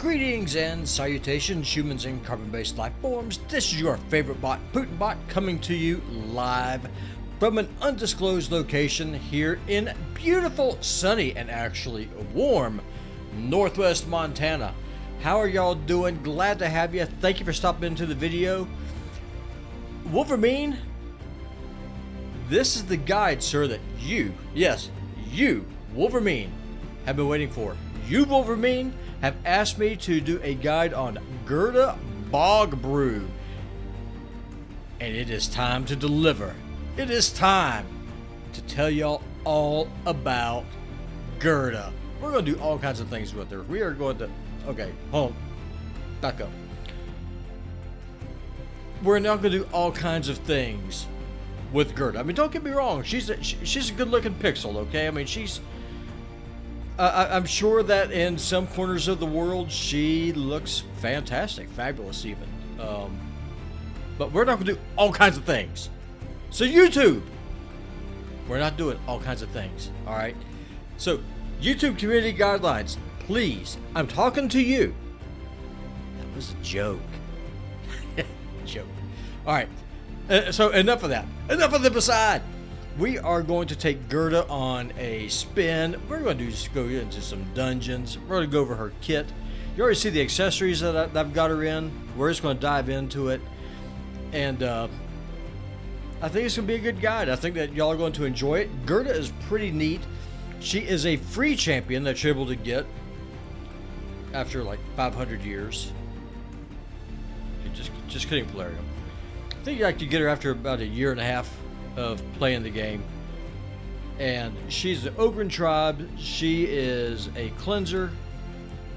Greetings and salutations, humans and carbon-based life forms. This is your favorite bot, Putin Bot, coming to you live from an undisclosed location here in beautiful, sunny, and actually warm Northwest Montana. How are y'all doing? Glad to have you. Thank you for stopping into the video. Wolverine, this is the guide, sir, that you, yes, you, Wolverine, have been waiting for. You, Wolverine, have asked me to do a guide on Guurda Bogbrew. And it is time to deliver. It is time to tell y'all all about Guurda. We're going to do all kinds of things with her. We are going to... Okay, hold on. Back up. We're now going to do all kinds of things with Guurda. I mean, don't get me wrong. She's a good-looking pixel, okay? I mean, she's... I'm sure that in some corners of the world, she looks fantastic, fabulous even. But we're not going to do all kinds of things. So YouTube, we're not doing all kinds of things, all right? So YouTube community guidelines, please, I'm talking to you. That was a joke. Joke. All right, so enough of that. Enough of the beside. We are going to take Guurda on a spin. We're going to just go into some dungeons. We're going to go over her kit. You already see the accessories that I've got her in. We're just going to dive into it. And I think it's going to be a good guide. I think that y'all are going to enjoy it. Guurda is pretty neat. She is a free champion that you're able to get after like 500 years. Just kidding, Polarium. I think I could get her after about a year and a half of playing the game. And she's the Ogren tribe. She is a cleanser,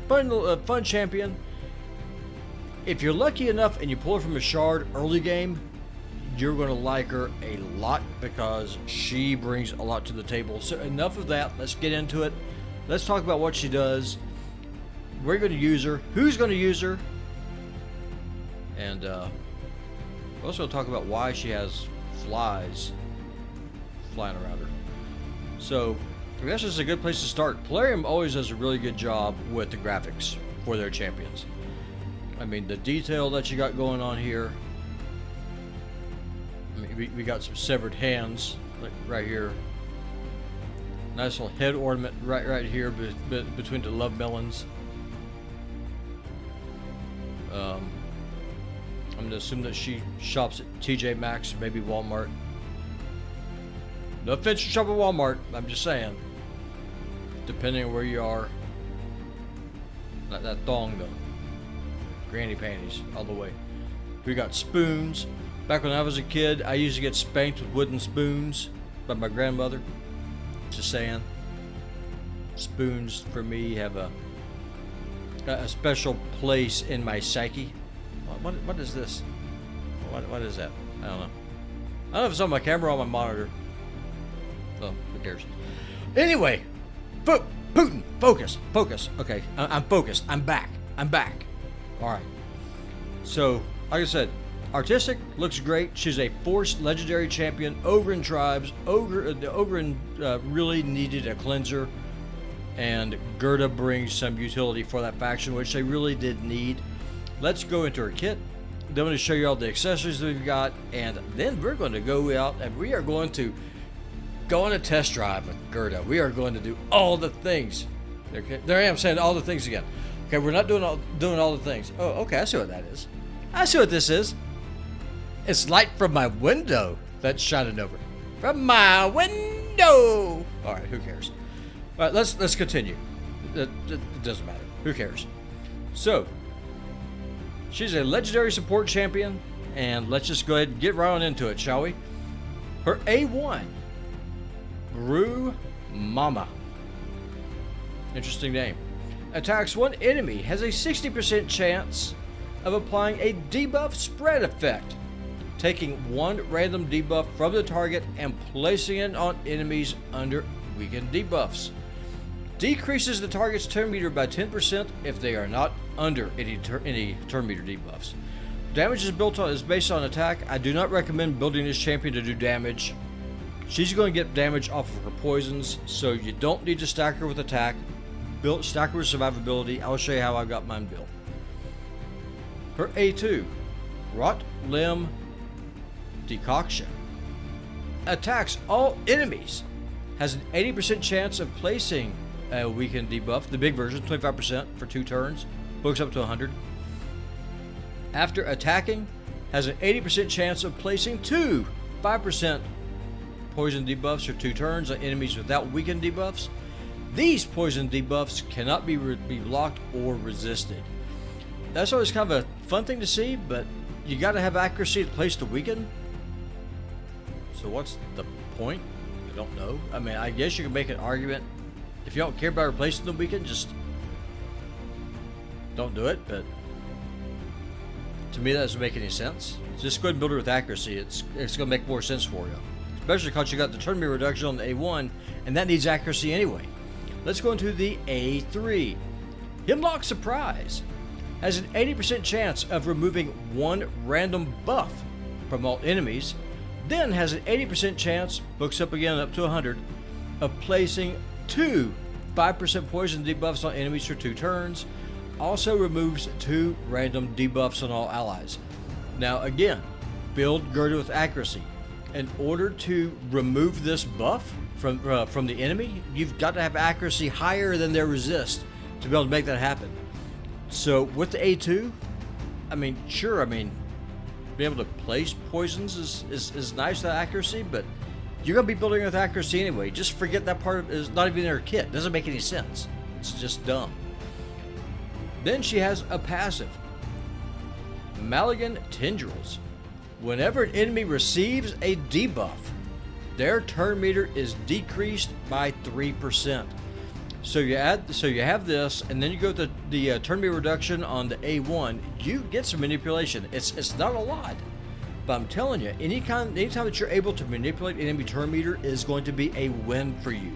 fun champion. If you're lucky enough and you pull her from a shard early game, you're going to like her a lot because she brings a lot to the table. So enough of that. Let's get into it. Let's talk about what she does. We're going to use her. Who's going to use her? And we're also going to talk about why she has flies flying around her. So I guess this is a good place to start. Polarium always does a really good job with the graphics for their champions. I mean, the detail that you got going on here. I mean, we got some severed hands, like right here. Nice little head ornament right here between the love melons. I'm going to assume that she shops at TJ Maxx, maybe Walmart. No offense to shop at Walmart, I'm just saying. Depending on where you are. That thong though. Granny panties, all the way. We got spoons. Back when I was a kid, I used to get spanked with wooden spoons by my grandmother. Just saying. Spoons for me have a special place in my psyche. What is this? What is that? I don't know. I don't know if it's on my camera or on my monitor. Oh, who cares? Anyway, Putin, focus. Okay, I'm focused. I'm back. All right. So, like I said, artistic, looks great. She's a forced legendary champion. Ogren tribes. The Ogren really needed a cleanser, and Guurda brings some utility for that faction, which they really did need. Let's go into her kit. Then I'm going to show you all the accessories that we've got, and then we're going to go out and we are going to go on a test drive with Guurda. We are going to do all the things. Okay, there I am saying all the things again. Okay, we're not doing all the things. Oh, okay, I see what that is. I see what this is. It's light from my window that's shining over. From my window. All right, who cares? All right, let's continue. It doesn't matter. Who cares? So, she's a legendary support champion, and let's just go ahead and get right on into it, shall we? Her A1, Brew Mama. Interesting name. Attacks one enemy, has a 60% chance of applying a debuff spread effect, taking one random debuff from the target and placing it on enemies under weakened debuffs. Decreases the target's turn meter by 10% if they are not under any turn meter debuffs. Damage is based on attack. I do not recommend building this champion to do damage. She's going to get damage off of her poisons, so you don't need to stack her with attack. built stacker with survivability. I'll show you how I got mine built. Her A2, Rot Limb Decoction. Attacks all enemies. Has an 80% chance of placing a weakened debuff. The big version, 25% for 2 turns. Books up to 100. After attacking, has an 80% chance of placing 2 5% poison debuffs for 2 turns on enemies without weakened debuffs. These poison debuffs cannot be blocked or resisted. That's always kind of a fun thing to see, but you got to have accuracy to place the weaken. So what's the point? I don't know. I mean, I guess you can make an argument. If you don't care about replacing the weaken, just don't do it. But to me, that doesn't make any sense. Just go ahead and build it with accuracy. It's going to make more sense for you. Especially because you got the turn meter reduction on the A1, and that needs accuracy anyway. Let's go into the A3. Hemlock Surprise has an 80% chance of removing 1 random buff from all enemies, then has an 80% chance, books up again up to 100, of placing 2 5% poison debuffs on enemies for 2 turns. Also removes 2 random debuffs on all allies. Now again, build Guurda with accuracy. In order to remove this buff from the enemy, you've got to have accuracy higher than their resist to be able to make that happen. So with the A2, I mean, sure, I mean, being able to place poisons is nice, that accuracy, but you're going to be building with accuracy anyway. Just forget that part is not even in her kit. Doesn't make any sense. It's just dumb. Then she has a passive, Maligan Tendrils. Whenever an enemy receives a debuff, their turn meter is decreased by 3%. So you have this, and then you go to the turn meter reduction on the A1. You get some manipulation. It's not a lot, but I'm telling you, anytime that you're able to manipulate enemy turn meter is going to be a win for you.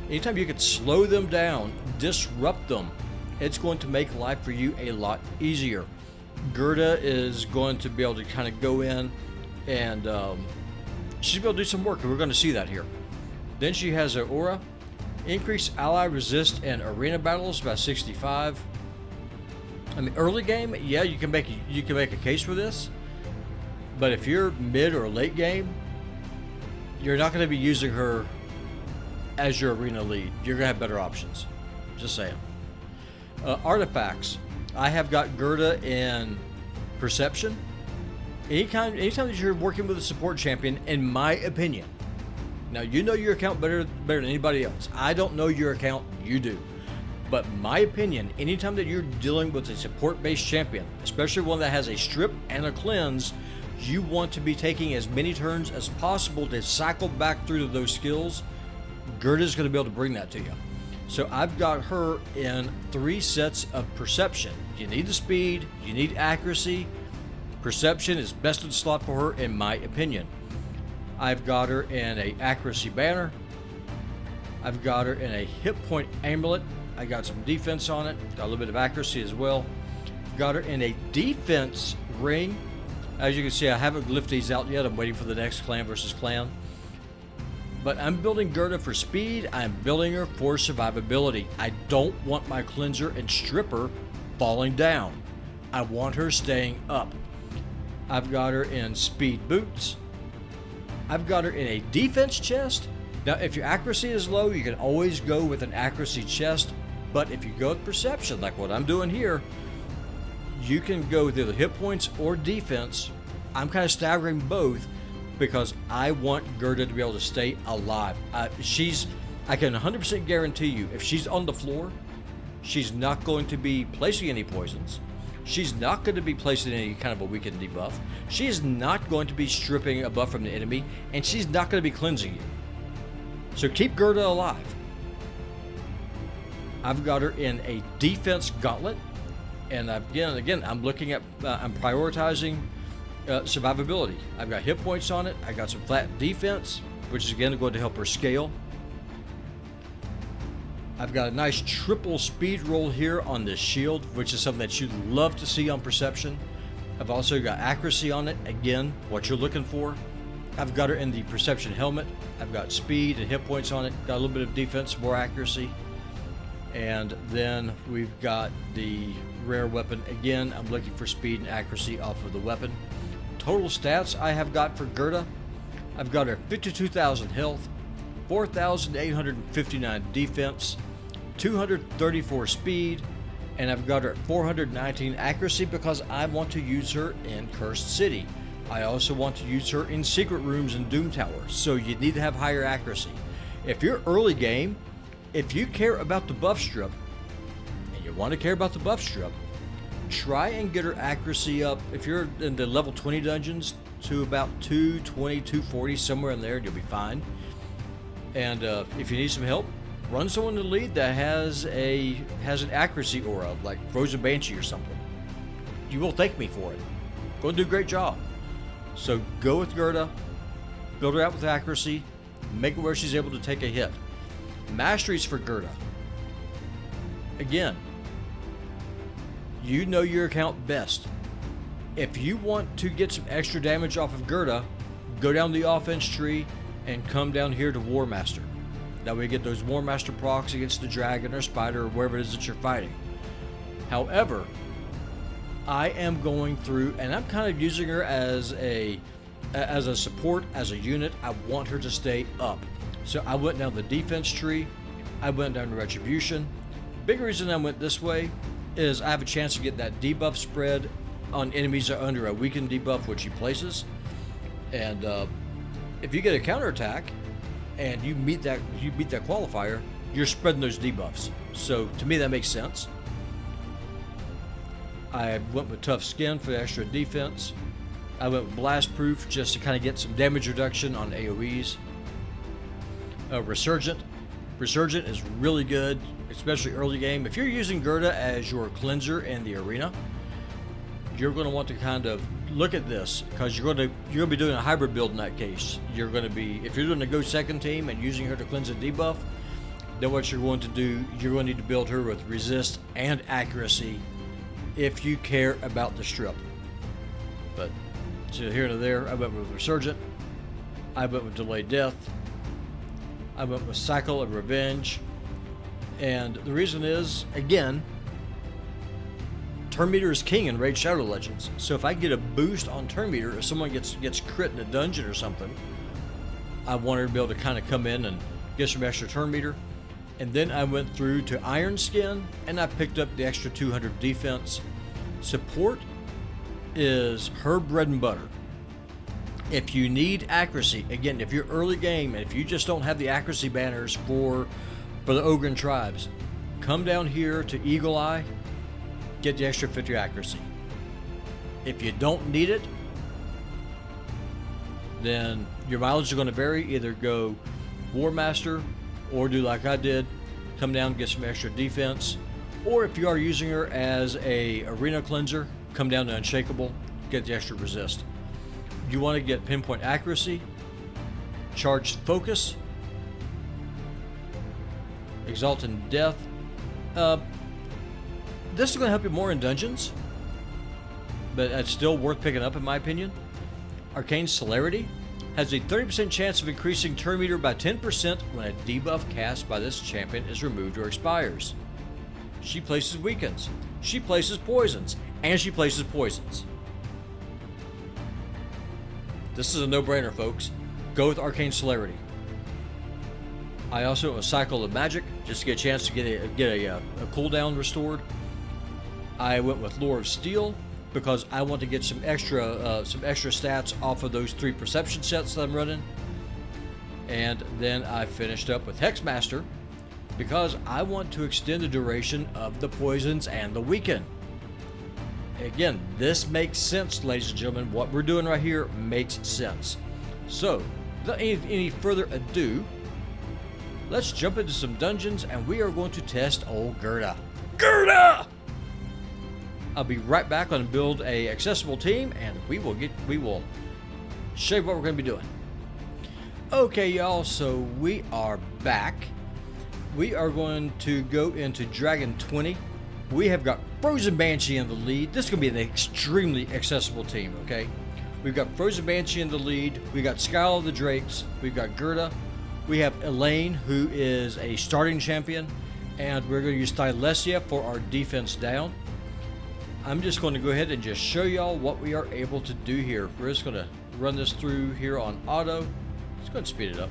Anytime you can slow them down, disrupt them, it's going to make life for you a lot easier. Guurda is going to be able to kind of go in and she's going to do some work, and we're going to see that here. Then she has her aura. Increase ally resist in arena battles by 65. I mean, early game, yeah, you can make a case for this, but if you're mid or late game, you're not going to be using her as your arena lead. You're going to have better options. Just saying. Artifacts. I have got Guurda in Perception. Anytime that you're working with a support champion, in my opinion, now you know your account better than anybody else. I don't know your account, you do. But my opinion, anytime that you're dealing with a support-based champion, especially one that has a strip and a cleanse, you want to be taking as many turns as possible to cycle back through to those skills. Guurda is going to be able to bring that to you. So I've got her in 3 sets of Perception. You need the speed, you need accuracy. Perception is best in the slot for her, in my opinion. I've got her in a accuracy banner. I've got her in a hit point amulet. I got some defense on it. Got a little bit of accuracy as well. Got her in a defense ring. As you can see, I haven't lifted these out yet. I'm waiting for the next clan versus clan. But I'm building Guurda for speed. I'm building her for survivability. I don't want my cleanser and stripper falling down. I want her staying up. I've got her in speed boots. I've got her in a defense chest. Now, if your accuracy is low, you can always go with an accuracy chest. But if you go with perception, like what I'm doing here, you can go with either hit points or defense. I'm kind of staggering both because I want Guurda to be able to stay alive. I can 100% guarantee you, if she's on the floor, she's not going to be placing any poisons. She's not going to be placing any kind of a weakened debuff. She is not going to be stripping a buff from the enemy, and she's not going to be cleansing you. So keep Guurda alive. I've got her in a defense gauntlet, and again, I'm looking at, I'm prioritizing survivability. I've got hit points on it. I got some flat defense, which is again going to help her scale. I've got a nice triple speed roll here on this shield, which is something that you'd love to see on Perception. I've also got accuracy on it, again, what you're looking for. I've got her in the Perception helmet. I've got speed and hit points on it. Got a little bit of defense, more accuracy. And then we've got the rare weapon. Again, I'm looking for speed and accuracy off of the weapon. Total stats I have got for Guurda. I've got her 52,000 health, 4,859 defense, 234 speed, and I've got her at 419 accuracy because I want to use her in Cursed City. I also want to use her in secret rooms and Doom Tower, so you need to have higher accuracy. If you're early game, if you care about the buff strip, and you want to care about the buff strip, try and get her accuracy up. If you're in the level 20 dungeons, to about 220, 240, somewhere in there, you'll be fine. And if you need some help, run someone to lead that has an accuracy aura, like Frozen Banshee or something. You will thank me for it. Go do a great job. So go with Guurda, build her out with accuracy, make it where she's able to take a hit. Masteries for Guurda. Again, you know your account best. If you want to get some extra damage off of Guurda, go down the offense tree and come down here to War Master. That way you get those War Master procs against the dragon or spider or wherever it is that you're fighting. However, I am going through, and I'm kind of using her as a support, as a unit. I want her to stay up. So I went down the defense tree. I went down to Retribution. Big reason I went this way is I have a chance to get that debuff spread on enemies that are under a weakened debuff, which he places. And if you get a counterattack and you beat that qualifier, you're spreading those debuffs. So to me that makes sense. I went with Tough Skin for the extra defense. I went with Blast Proof just to kind of get some damage reduction on AoEs. Resurgent is really good, especially early game. If you're using Guurda as your cleanser in the arena, you're going to want to kind of look at this, because you're going to be doing a hybrid build in that case. You're going to be, if you're doing a go second team and using her to cleanse and debuff, then what you're going to do, you're going to need to build her with resist and accuracy if you care about the strip. But so here and there, I went with Resurgent, I went with Delayed Death, I went with Cycle of Revenge, and the reason is, again, turn meter is king in Raid Shadow Legends. So if I get a boost on turn meter, if someone gets crit in a dungeon or something, I want her to be able to kind of come in and get some extra turn meter. And then I went through to Iron Skin and I picked up the extra 200 defense. Support is her bread and butter. If you need accuracy, again, if you're early game and if you just don't have the accuracy banners for the Ogren tribes, come down here to Eagle Eye, get the extra 50 accuracy. If you don't need it, then your mileage is going to vary. Either go War Master or do like I did, come down and get some extra defense. Or if you are using her as a arena cleanser, come down to Unshakable, get the extra resist. You want to get pinpoint accuracy, charged focus, exalted death. This is going to help you more in dungeons, but it's still worth picking up in my opinion. Arcane Celerity has a 30% chance of increasing turn meter by 10% when a debuff cast by this champion is removed or expires. She places weakens, she places poisons, and she places poisons. This is a no-brainer, folks. Go with Arcane Celerity. I also went with Cycle of Magic just to get a chance to get a cooldown restored. I went with Lore of Steel because I want to get some extra stats off of those 3 perception sets that I'm running. And then I finished up with Hexmaster because I want to extend the duration of the poisons and the weaken. Again, this makes sense, ladies and gentlemen. What we're doing right here makes sense. So, without any further ado, let's jump into some dungeons and we are going to test old Guurda. Guurda! I'll be right back on build a accessible team and we will show you what we're going to be doing. Okay, y'all, so we are back. We are going to go into Dragon 20. We have got Frozen Banshee in the lead. This is going to be an extremely accessible team, okay? We've got Frozen Banshee in the lead. We've got Scowl of the Drakes. We've got Guurda. We have Elaine, who is a starting champion. And we're going to use Thylesia for our defense down. I'm just going to go ahead and just show y'all what we are able to do here. We're just going to run this through here on auto. Let's go ahead and speed it up.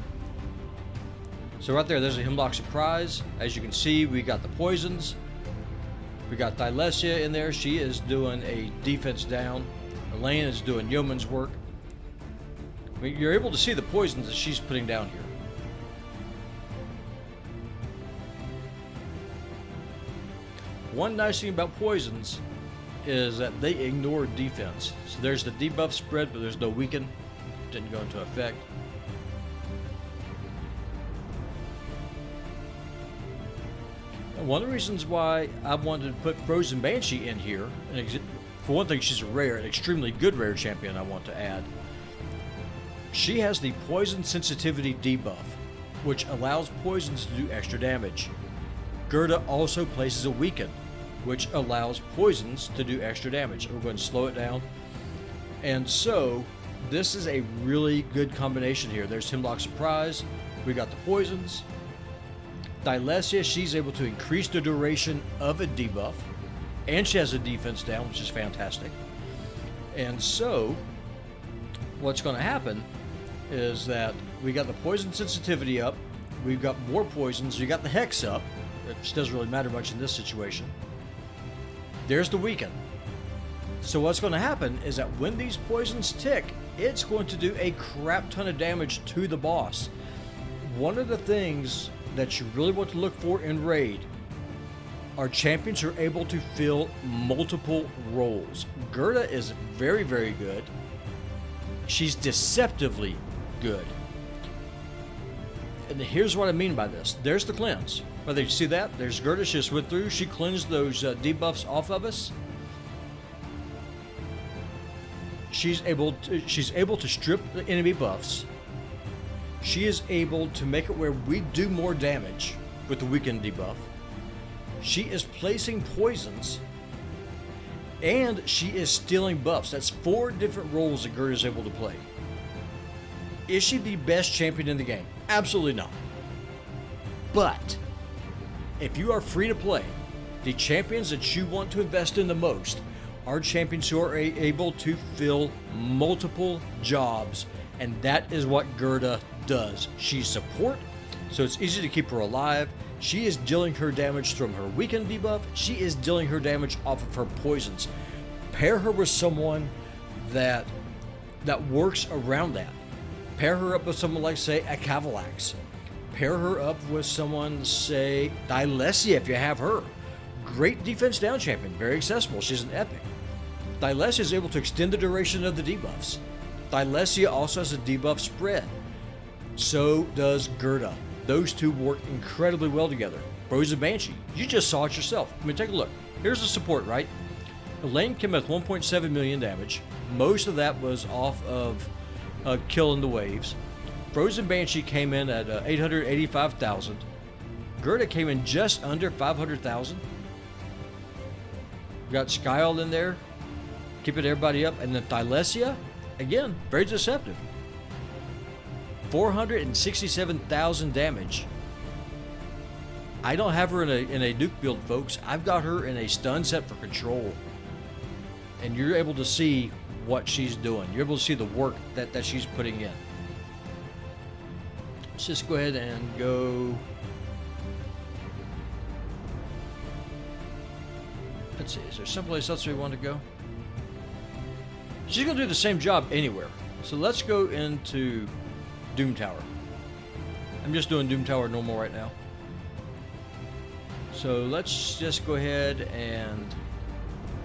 So right there's a Hemlock Surprise. As you can see, we got the poisons. We got Thylesia in there. She is doing a defense down. Elaine is doing yeoman's work. I mean, you're able to see the poisons that she's putting down here. One nice thing about poisons is that they ignore defense. So there's the debuff spread, but there's no weaken. Didn't go into effect. And one of the reasons why I wanted to put Frozen Banshee in here, for one thing, she's a rare, an extremely good rare champion I want to add. She has the poison sensitivity debuff, which allows poisons to do extra damage. Guurda also places a weaken, which allows poisons to do extra damage. We're going to slow it down. And so, this is a really good combination here. There's Hemlock Surprise. We got the poisons. Thylesia, she's able to increase the duration of a debuff. And she has a defense down, which is fantastic. And so, what's going to happen is that we got the poison sensitivity up. We've got more poisons. We got the hex up, which doesn't really matter much in this situation. There's the weaken. So what's going to happen is that when these poisons tick, it's going to do a crap ton of damage to the boss. One of the things that you really want to look for in Raid are champions who are able to fill multiple roles. Guurda is very, very good. She's deceptively good. And here's what I mean by this. There's the cleanse. Whether you see that, there's Guurda. She just went through. She cleansed those debuffs off of us. She's able to strip the enemy buffs. She is able to make it where we do more damage with the weakened debuff. She is placing poisons, and she is stealing buffs. That's 4 different roles that Guurda is able to play. Is she the best champion in the game? Absolutely not. But if you are free to play, the champions that you want to invest in the most are champions who are able to fill multiple jobs, and that is what Guurda does. She's support, so it's easy to keep her alive. She is dealing her damage from her weakened debuff. She is dealing her damage off of her poisons. Pair her with someone that works around that. Pair her up with someone like, say, a Cavalax. Pair her up with someone, say, Thylesia, if you have her. Great defense down champion, very accessible. She's an epic. Thylesia is able to extend the duration of the debuffs. Thylesia also has a debuff spread. So does Guurda. Those two work incredibly well together. Frozen Banshee, you just saw it yourself. I mean, take a look. Here's the support, right? Elaine came with 1.7 million damage. Most of that was off of killing the waves. Frozen Banshee came in at 885,000. Guurda came in just under 500,000. We got Skyall in there, keeping everybody up. And then Thylesia, again, very deceptive. 467,000 damage. I don't have her in a nuke build, folks. I've got her in a stun set for control. And you're able to see what she's doing. You're able to see the work that she's putting in. Let's just go ahead and go. Let's see, is there someplace else we want to go? She's going to do the same job anywhere. So let's go into Doom Tower. I'm just doing Doom Tower normal right now. So let's just go ahead and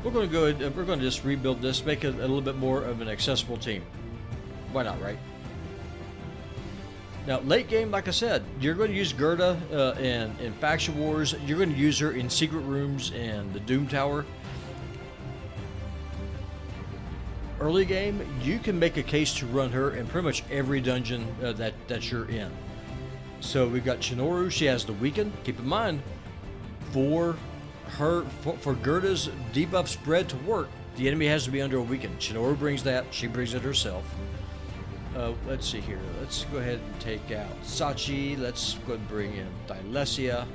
we're going to just rebuild this, make it a little bit more of an accessible team. Why not, right? Now, late game, like I said, you're going to use Guurda in Faction Wars. You're going to use her in secret rooms and the Doom Tower. Early game, you can make a case to run her in pretty much every dungeon that you're in. So we've got Chinoru. She has the weaken. Keep in mind, for Guurda's debuff spread to work, the enemy has to be under a weaken. Chinoru brings that. She brings it herself. Let's see here. Let's go ahead and take out Sachi. Let's go ahead and bring in Thylesia.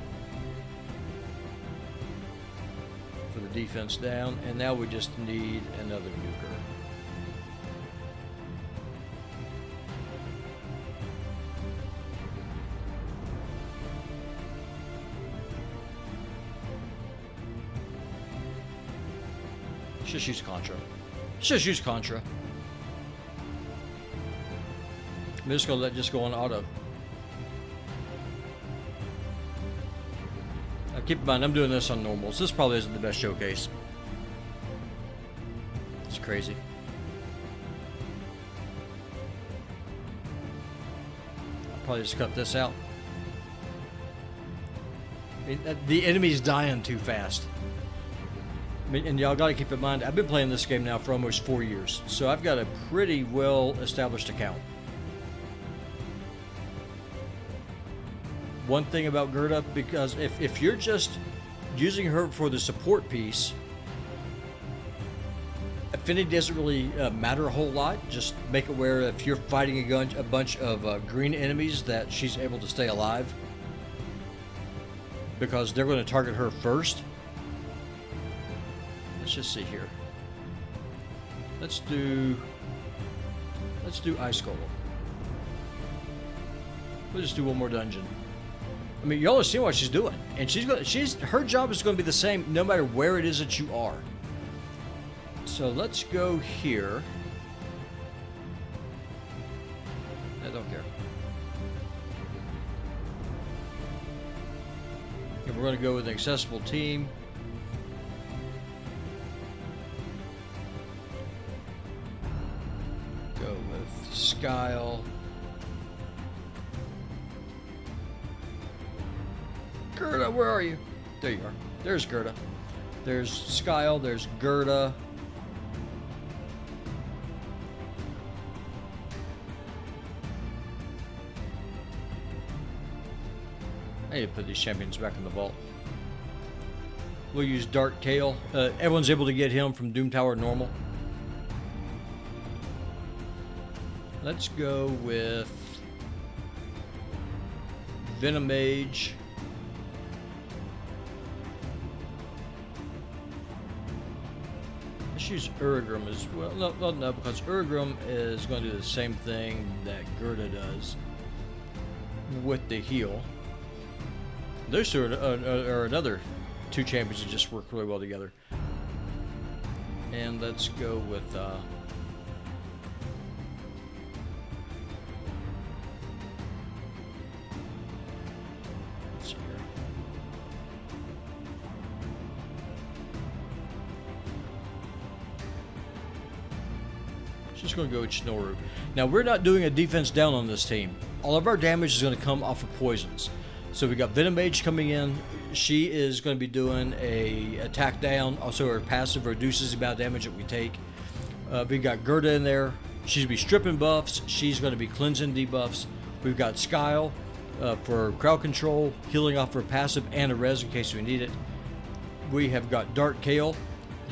the defense down, and now we just need another nuker. Just use Contra. Just use Contra. I'm just gonna let this go on auto. Now keep in mind, I'm doing this on normals. This probably isn't the best showcase. It's crazy. I'll probably just cut this out. I mean, the enemy's dying too fast. I mean, and y'all got to keep in mind, I've been playing this game now for almost 4 years, so I've got a pretty well-established account. One thing about Guurda, because if you're just using her for the support piece, affinity doesn't really matter a whole lot. Just make it where if you're fighting a bunch of green enemies, that she's able to stay alive, because they're going to target her first. Let's just see here. Let's do Ice Golem. We'll just do one more dungeon. I mean, y'all are seeing what she's doing, and her job is going to be the same no matter where it is that you are. So let's go here. I don't care. And we're going to go with an accessible team. Go with Skyle. Guurda, where are you? There you are. There's Guurda. There's Skyle. There's Guurda. I need to put these champions back in the vault. We'll use Dark Kale. Everyone's able to get him from Doom Tower normal. Let's go with Venom Mage. Let's use Urgrim as well. No, because Urgrim is going to do the same thing that Guurda does with the heal. Those two are another two champions that just work really well together. And let's go with let's see here. Just going to go with Shinoru. Now, we're not doing a defense down on this team. All of our damage is going to come off of poisons. So we got Venom Mage coming in. She is going to be doing a attack down. Also, her passive reduces the amount of damage that we take. We got Guurda in there. She's going to be stripping buffs. She's going to be cleansing debuffs. We've got Skyle for crowd control, healing off her passive and a res in case we need it. We have got Dark Kale.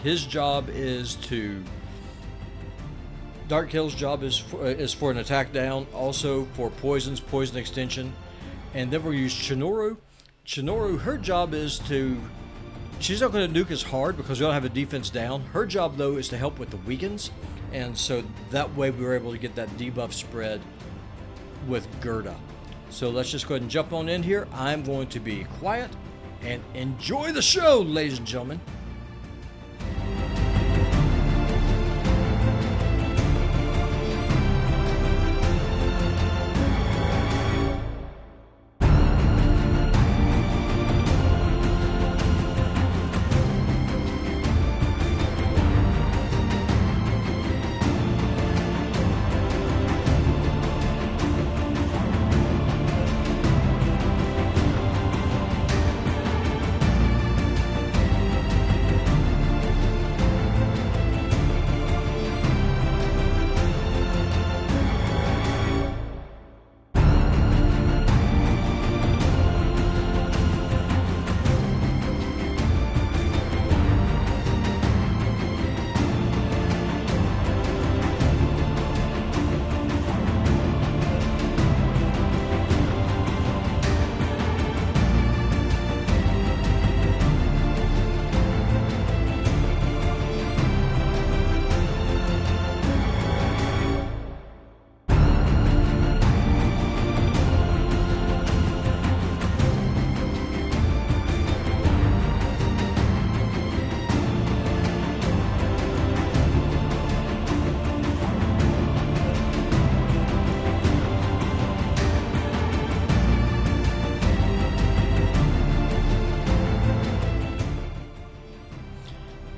His job is to... Dark Kale's job is for an attack down, also for poison extension. And then we'll use Shinoru. Shinoru, her job is to... She's not going to nuke as hard because we don't have a defense down. Her job, though, is to help with the weakens. And so that way we were able to get that debuff spread with Guurda. So let's just go ahead and jump on in here. I'm going to be quiet and enjoy the show, ladies and gentlemen.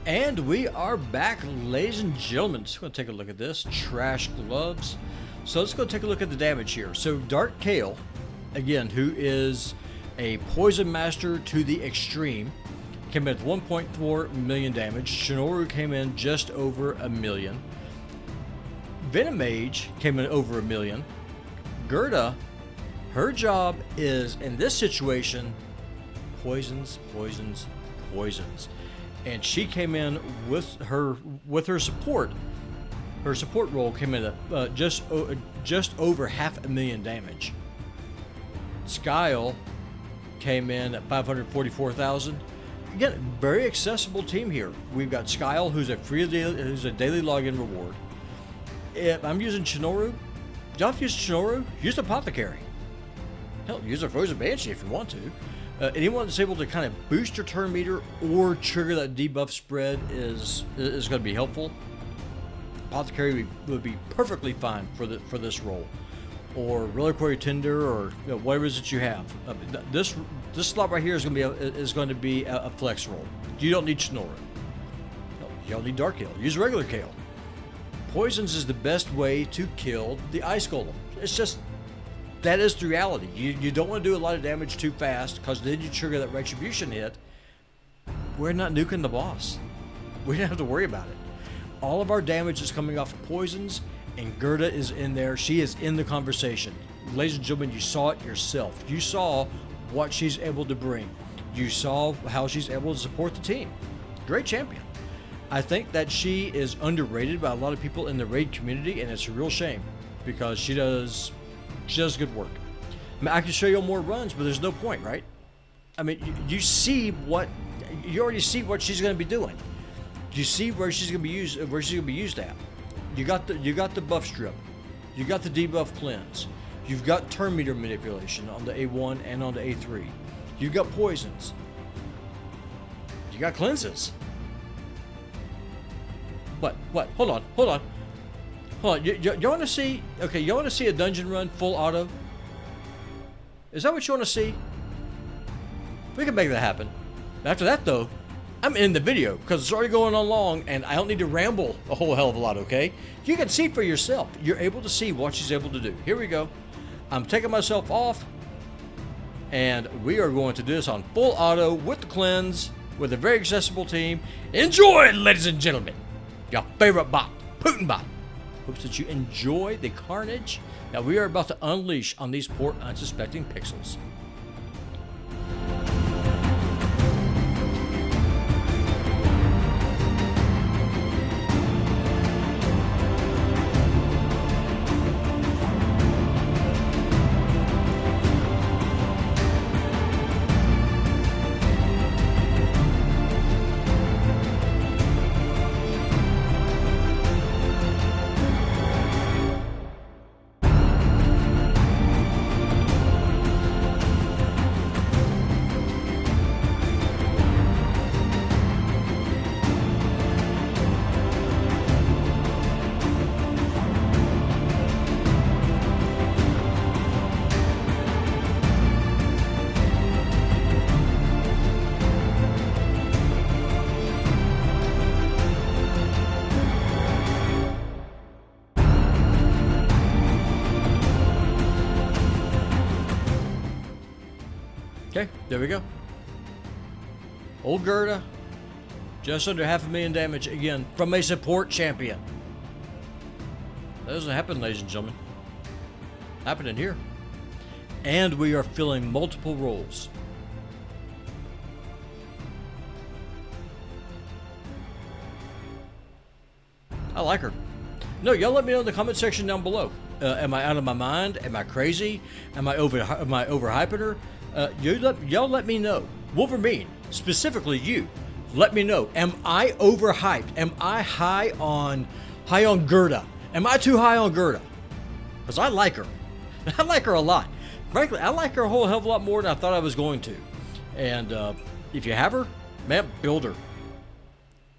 And we are back, ladies and gentlemen. Just going to take a look at this. Trash gloves. So let's go take a look at the damage here. So Dark Kale, again, who is a poison master to the extreme, came in at 1.4 million damage. Shinoru came in just over a million. Venomage came in over a million. Guurda, her job is, in this situation, poisons, poisons, poisons. And she came in with her support. Her support role came in at just over 500,000 damage. Skyle came in at 544,000. Again, very accessible team here. We've got Skyle, who's a daily login reward. If I'm using Shinoru, don't use Shinoru. Use Apothecary. Hell, use a Frozen Banshee if you want to. Anyone that's able to kind of boost your turn meter or trigger that debuff spread is going to be helpful. Apothecary would be perfectly fine for this role, or Reliquary Tender, or whatever it is that you have. This slot right here is going to be a flex roll. You don't need Shinoru. No, you don't need Dark Kale. Use regular Kale. Poisons is the best way to kill the Ice Golem. It's just, that is the reality. You don't want to do a lot of damage too fast, because then you trigger that Retribution hit. We're not nuking the boss. We don't have to worry about it. All of our damage is coming off of poisons, and Guurda is in there. She is in the conversation. Ladies and gentlemen, you saw it yourself. You saw what she's able to bring. You saw how she's able to support the team. Great champion. I think that she is underrated by a lot of people in the raid community, and it's a real shame, because she does good work. I mean, I can show you more runs, but there's no point, right? I mean, you already see what she's going to be doing. You see where she's going to be used at. You got the buff strip. You got the debuff cleanse. You've got turn meter manipulation on the A1 and on the A3. You've got poisons. You got cleanses. What? Hold on. You want to see? Okay, you want to see a dungeon run full auto? Is that what you want to see? We can make that happen. After that, though, I'm in the video, because it's already going on long, and I don't need to ramble a whole hell of a lot, okay? You can see for yourself. You're able to see what she's able to do. Here we go. I'm taking myself off, and we are going to do this on full auto with the cleanse, with a very accessible team. Enjoy, ladies and gentlemen. Your favorite bot, Putin bot. Hopes that you enjoy the carnage that we are about to unleash on these poor unsuspecting pixels. Okay, there we go. Old Guurda, just under 500,000 damage again from a support champion. That doesn't happen, ladies and gentlemen. Happening here. And we are filling multiple roles. I like her. No, y'all let me know in the comment section down below. Am I out of my mind? Am I crazy? Am I overhyping her? Y'all let me know. Wolverine, specifically you, let me know. Am I overhyped? Am I high on Guurda? Am I too high on Guurda? Because I like her. I like her a lot. Frankly, I like her a whole hell of a lot more than I thought I was going to. And if you have her, man, build her.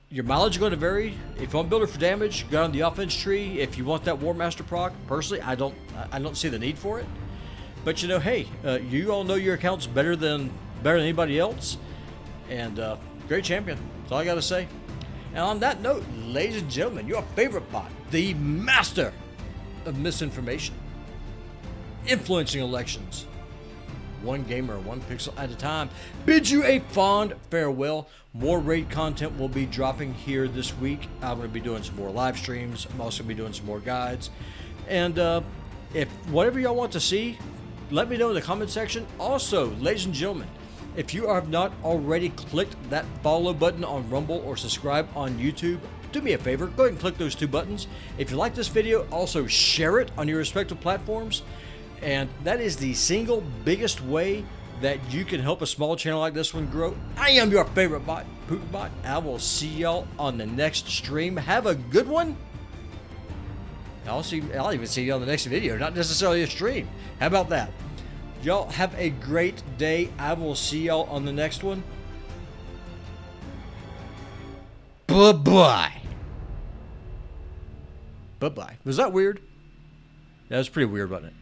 Your mileage is going to vary. If you want to build her for damage, go on the offense tree. If you want that War Master proc, personally, I don't see the need for it. But you know, hey, you all know your accounts better than anybody else, and great champion. That's all I got to say. And on that note, ladies and gentlemen, your favorite bot, the master of misinformation, influencing elections, one gamer, one pixel at a time, bids you a fond farewell. More raid content will be dropping here this week. I'm going to be doing some more live streams. I'm also going to be doing some more guides. And if whatever y'all want to see, let me know in the comment section. Also, ladies and gentlemen, if you have not already clicked that follow button on Rumble or subscribe on YouTube, do me a favor, go ahead and click those two buttons. If you like this video, also share it on your respective platforms. And that is the single biggest way that you can help a small channel like this one grow. I am your favorite bot, Putinbot. I will see y'all on the next stream. Have a good one. I'll even see you on the next video, not necessarily a stream. How about that? Y'all have a great day. I will see y'all on the next one. Bye-bye. Bye-bye. Was that weird? That was pretty weird, wasn't it?